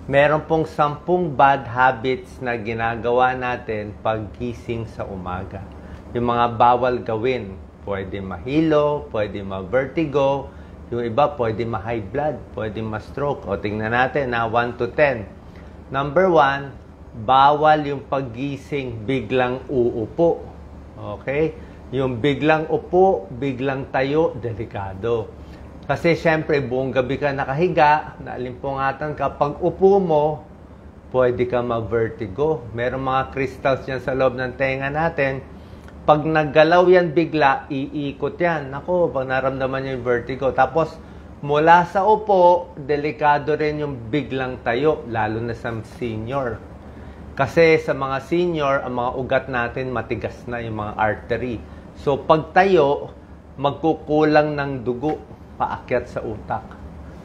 Meron pong 10 bad habits na ginagawa natin paggising sa umaga. Yung mga bawal gawin, pwede mahilo, pwede ma-vertigo, yung iba pwede ma-high blood, pwede ma-stroke. O tingnan natin na 1 to 10. Number 1, bawal yung paggising biglang uupo. Okay? Yung biglang upo, biglang tayo, delikado. Kasi syempre, buong gabi ka nakahiga, naalimpungatan ka. Pag upo mo, pwede ka ma-vertigo. Merong mga crystals yan sa loob ng tenga natin. Pag naggalaw yan bigla, iikot yan. Naku, pag naramdaman nyo yung vertigo. Tapos, mula sa upo, delikado rin yung biglang tayo, lalo na sa senior. Kasi sa mga senior, ang mga ugat natin matigas na yung mga artery. So, pag tayo, magkukulang ng dugo paakyat sa utak.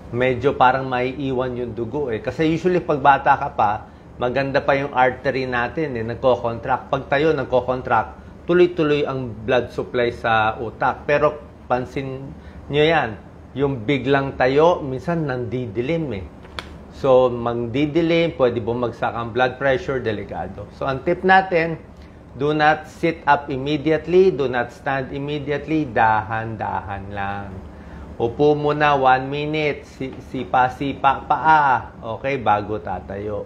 Medyo parang maiiwan yung dugo eh. Kasi usually pag bata ka pa, maganda pa yung artery natin eh, nagko-contract. Pag tayo nagko-contract, tuloy-tuloy ang blood supply sa utak. Pero pansin nyo yan, yung biglang tayo, minsan nandidilim eh. So, magdidilim, pwede bumagsak ang blood pressure, delikado. So, ang tip natin, do not sit up immediately, do not stand immediately, dahan-dahan lang. Upo muna 1 minute, sipa-sipa paa, okay, bago tatayo.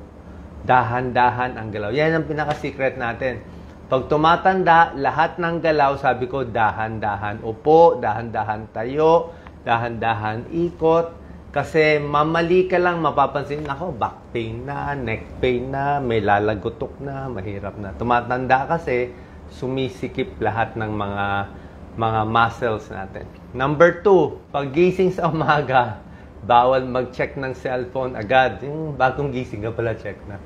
Dahan-dahan ang galaw. Yan ang pinaka-secret natin. Pag tumatanda, lahat ng galaw, sabi ko, dahan-dahan upo, dahan-dahan tayo, dahan-dahan ikot. Kasi mamali ka lang, mapapansin, ako, back pain na, neck pain na, may lalagutok na, mahirap na. Tumatanda kasi, sumisikip lahat ng mga muscles natin. Number 2, paggising sa umaga, bawal mag-check ng cellphone agad. Yung bagong gising ka pala, check na.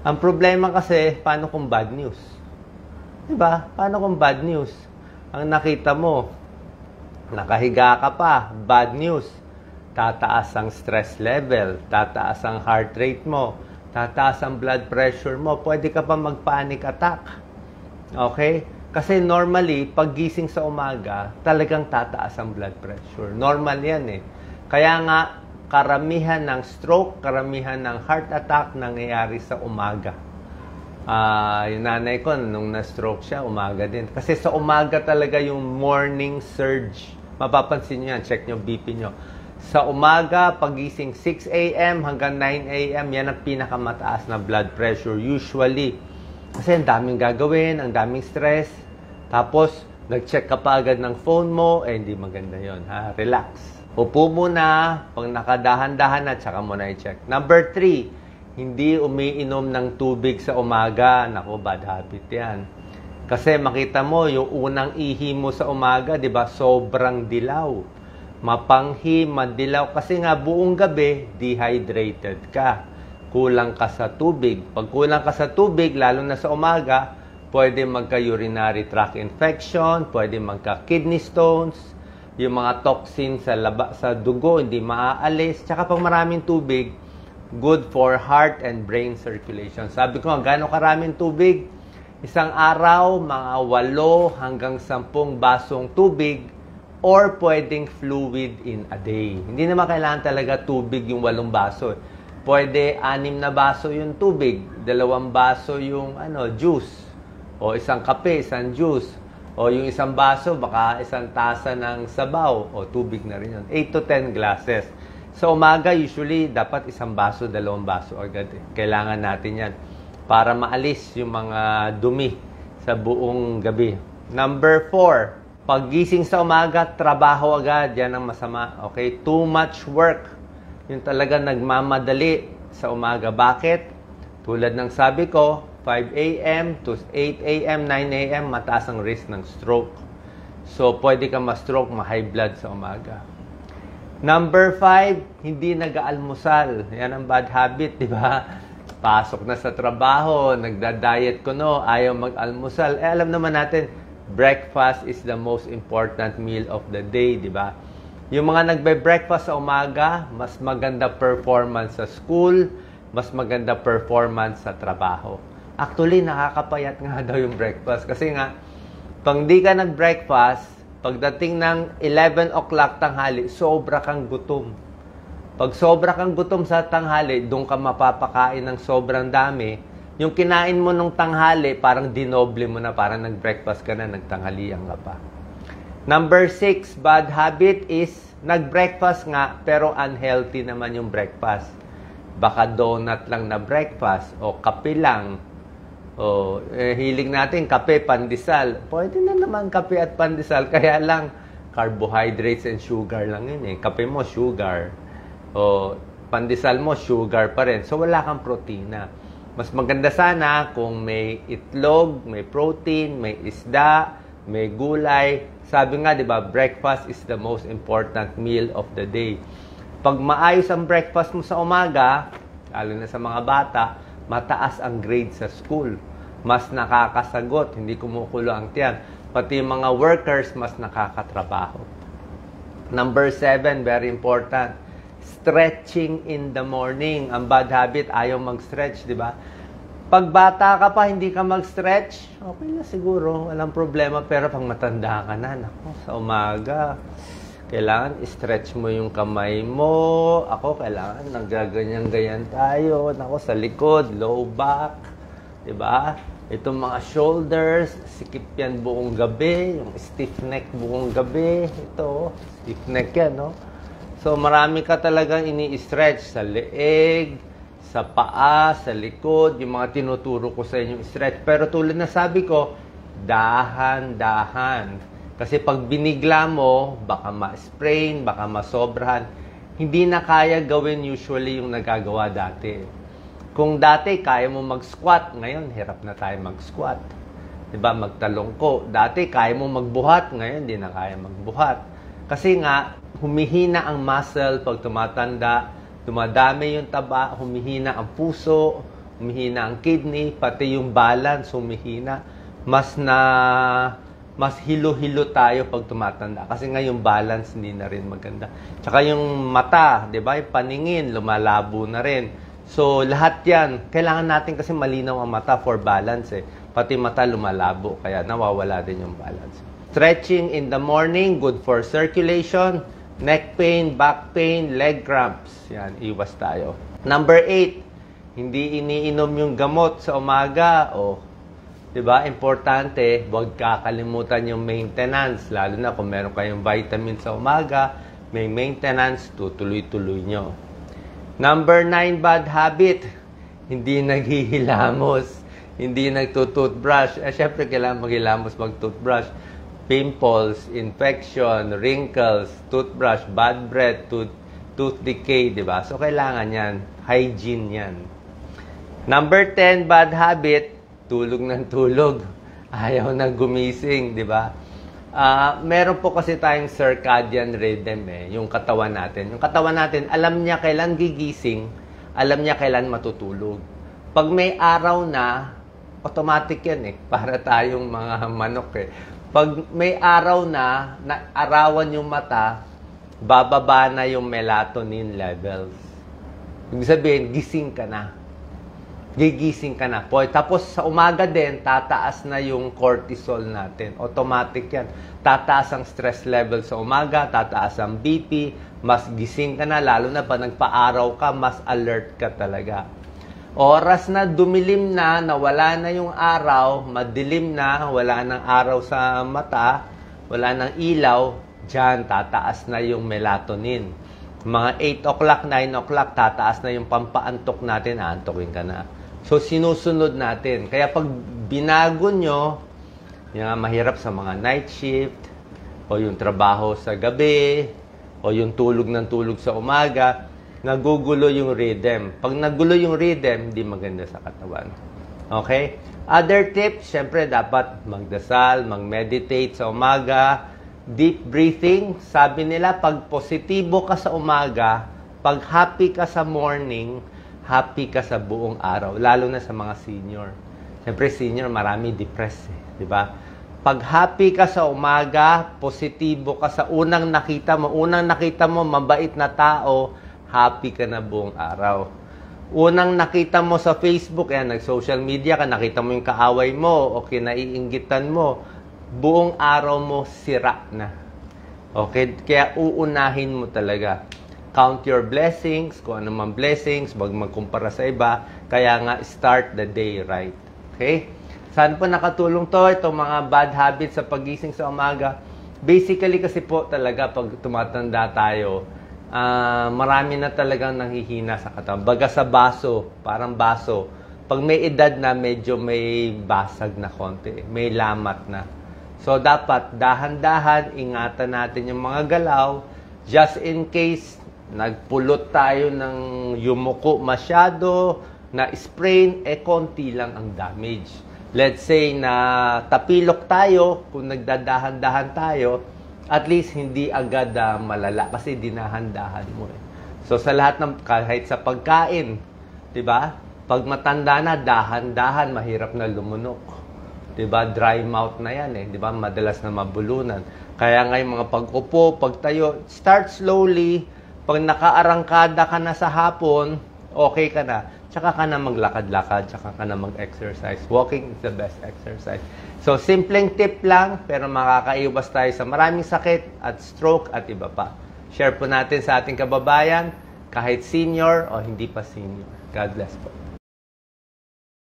Ang problema kasi, paano kung bad news? Diba? Paano kung bad news? Ang nakita mo, nakahiga ka pa, bad news. Tataas ang stress level, tataas ang heart rate mo, tataas ang blood pressure mo, pwede ka pa mag-panic attack. Okay? Kasi normally, paggising sa umaga, talagang tataas ang blood pressure. Normal yan eh. Kaya nga, karamihan ng stroke, karamihan ng heart attack nangyayari sa umaga. Yung nanay ko, nung na-stroke siya, umaga din. Kasi sa umaga talaga yung morning surge. Mapapansin nyo yan, check nyo BP nyo. Sa umaga, pagising 6 a.m. hanggang 9 a.m., yan ang pinakamataas na blood pressure usually. Kasi ang daming gagawin, ang daming stress. Tapos, nag-check ka pa agad ng phone mo, hindi maganda yon ha? Relax. Upo muna, pag nakadahan-dahan na, tsaka mo na i-check. Number 3, hindi umiinom ng tubig sa umaga. Naku, bad habit yan. Kasi makita mo, yung unang ihi mo sa umaga, di ba, sobrang dilaw. Mapanghi, madilaw. Kasi nga, buong gabi, dehydrated ka. Kulang ka sa tubig. Pag kulang ka sa tubig, lalo na sa umaga, pwede magka-urinary tract infection, pwede magka-kidney stones, yung mga toxin sa dugo, hindi maaalis. Tsaka pag maraming tubig, good for heart and brain circulation. Sabi ko, gano'ng karaming tubig? Isang araw, mga 8 hanggang 10 basong tubig or pwedeng fluid in a day. Hindi naman kailangan talaga tubig yung 8 baso. Pwede 6 na baso yung tubig, 2 baso yung juice, o isang kape, isang juice, o yung isang baso, baka isang tasa ng sabaw, o tubig na rin yun. 8 to 10 glasses. Sa umaga, usually, dapat 1 baso, 2 baso agad. Kailangan natin yan para maalis yung mga dumi sa buong gabi. Number 4, paggising sa umaga, trabaho agad. Yan ang masama. Okay? Too much work. Yung talaga nagmamadali sa umaga. Bakit? Tulad ng sabi ko, 5 a.m. to 8 a.m., 9 a.m., mataas ang risk ng stroke. So, pwede ka ma-stroke, ma-high blood sa umaga. Number 5, hindi nag-aalmusal. Yan ang bad habit, di ba? Pasok na sa trabaho, nagda-diet ko, no? Ayaw mag-almusal. Alam naman natin, breakfast is the most important meal of the day, di ba? Yung mga nagbe-breakfast sa umaga, mas maganda performance sa school, mas maganda performance sa trabaho. Actually, nakakapayat nga daw yung breakfast. Kasi nga, pag di ka nag-breakfast, pagdating ng 11 o'clock tanghali, sobra kang gutom. Pag sobra kang gutom sa tanghali, doon ka mapapakain ng sobrang dami. Yung kinain mo nung tanghali, parang dinoble mo na, parang nag-breakfast ka na, nagtanghalian ka pa. Number 6, bad habit is nag-breakfast nga, pero unhealthy naman yung breakfast. Baka donut lang na breakfast, o kape lang. O hilig natin, kape, pandesal. Pwede na naman kape at pandesal, kaya lang carbohydrates and sugar lang yun eh. Kape mo, sugar. O pandesal mo, sugar pa rin. So, wala kang protina. Mas maganda sana kung may itlog, may protein, may isda, may gulay. Sabi nga, di ba, breakfast is the most important meal of the day. Pag maayos ang breakfast mo sa umaga, lalo na sa mga bata, mataas ang grade sa school. Mas nakakasagot, hindi kumukulo ang tiyan. Pati yung mga workers, mas nakakatrabaho. Number 7, very important. Stretching in the morning. Ang bad habit, ayaw mag-stretch, di ba? Pag bata ka pa, hindi ka mag-stretch, okay na siguro, walang problema. Pero pag matanda ka na, naku, sa umaga, kailangan i-stretch mo yung kamay mo. Ako, kailangan nagaganyan-ganyan tayo. Naku, sa likod, low back, di ba? Itong mga shoulders, sikip yan buong gabi. Yung stiff neck buong gabi. Ito, stiff neck yan, no? So, marami ka talagang ini-stretch sa leeg, sa paa, sa likod, yung mga tinuturo ko sa inyo stretch. Pero tulad na sabi ko, dahan-dahan. Kasi pag binigla mo, baka ma-sprain, baka masobrahan. Hindi na kaya gawin usually yung nagagawa dati. Kung dati kaya mo mag-squat, ngayon hirap na tayo mag-squat. Diba? Magtalongko. Dati kaya mo magbuhat, ngayon hindi na kaya magbuhat. Kasi nga, humihina ang muscle pag tumatanda, dumadami yung taba, humihina ang puso, humihina ang kidney, pati yung balance humihina. Mas hilo-hilo tayo pag tumatanda. Kasi nga yung balance hindi na rin maganda. Tsaka yung mata, di ba? Yung paningin, lumalabo na rin. So, lahat yan, kailangan natin kasi malinaw ang mata for balance eh. Pati mata lumalabo, kaya nawawala din yung balance. Stretching in the morning, good for circulation. Neck pain, back pain, leg cramps. Yan, iwas tayo. Number 8, hindi iniinom yung gamot sa umaga. O, diba? Importante, huwag kakalimutan yung maintenance. Lalo na kung meron kayong vitamin sa umaga, may maintenance, tutuloy-tuloy nyo. Number 9, bad habit. Hindi naghihilamos. Hindi nagtutoothbrush. Syempre, kailangan maghilamos, mag-toothbrush. Pimples, infection, wrinkles, toothbrush, bad breath, tooth decay, di ba? So, kailangan yan. Hygiene yan. Number 10, bad habit, tulog ng tulog. Ayaw na gumising, di ba? Meron po kasi tayong circadian rhythm yung katawan natin. Yung katawan natin, alam niya kailan gigising, alam niya kailan matutulog. Pag may araw na, automatic yan para tayong mga manok Pag may araw na arawan yung mata, bababa na yung melatonin levels. Ibig sabihin, gising ka na. Gigising ka na. Tapos sa umaga din, tataas na yung cortisol natin. Automatic yan. Tataas ang stress level sa umaga, tataas ang BP, mas gising ka na, lalo na pag nagpa-araw ka, mas alert ka talaga. Oras na dumilim na, nawala na yung araw, madilim na, wala nang araw sa mata, wala nang ilaw, dyan tataas na yung melatonin. Mga 8 o'clock, 9 o'clock, tataas na yung pampaantok natin, aantokin ka na. So, sinusunod natin. Kaya pag binago nyo, yung mahirap sa mga night shift, o yung trabaho sa gabi, o yung tulog ng tulog sa umaga, nagugulo yung rhythm. Pag nagulo yung rhythm, hindi maganda sa katawan. Okay? Other tips, syempre dapat magdasal, mag-meditate sa umaga, deep breathing. Sabi nila, pag positibo ka sa umaga, pag happy ka sa morning, happy ka sa buong araw, lalo na sa mga senior. Syempre senior, marami depressed di ba? Pag happy ka sa umaga, positibo ka sa unang nakita mo, mabait na tao, happy ka na buong araw. Unang nakita mo sa Facebook, nag-social media ka, nakita mo yung kaaway mo, o kinaiinggitan mo, buong araw mo sira na. Okay? Kaya uunahin mo talaga. count your blessings, kung ano man blessings, wag magkumpara sa iba. Kaya nga, start the day right. Okay? Saan po nakatulong to, itong mga bad habits sa pagising sa umaga? Basically kasi po talaga, pag tumatanda tayo, marami na talagang nanghihina sa katawan. Baga sa baso, parang baso. Pag may edad na, medyo may basag na konti. May lamat na. So, dapat dahan-dahan, ingatan natin yung mga galaw. Just in case, nagpulot tayo ng yumuko masyado, na sprain, konti lang ang damage. Let's say na tapilok tayo, kung nagdadahan-dahan tayo, at least hindi agad malala kasi dinahan-dahan mo. So sa lahat ng, kahit sa pagkain, 'di ba? Pag matanda na, dahan-dahan, mahirap na lumunok. 'Di ba? Dry mouth na 'yan 'di ba? Madalas na mabulunan. Kaya nga yung mga pag-upo, pagtayo, start slowly. Pag nakaarangkada ka na sa hapon, okay ka na. Tsaka ka na maglakad-lakad, tsaka ka na mag-exercise. Walking is the best exercise. So, simpleng tip lang, pero makakaiwas tayo sa maraming sakit at stroke at iba pa. Share po natin sa ating kababayan, kahit senior o hindi pa senior. God bless po.